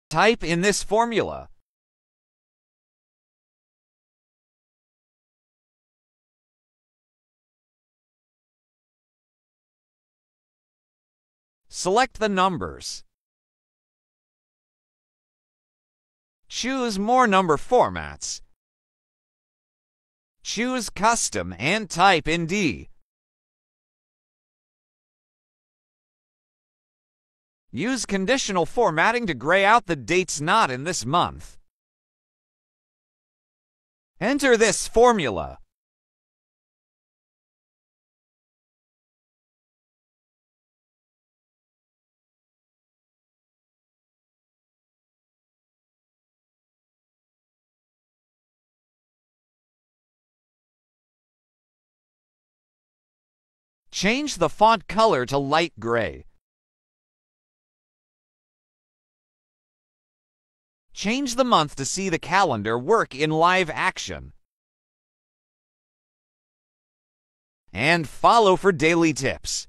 Type in this formula. Select the numbers. Choose More Number Formats. Choose Custom and type in D. Use conditional formatting to gray out the dates not in this month. Enter this formula. Change the font color to light gray. Change the month to see the calendar work in live action. And follow for daily tips.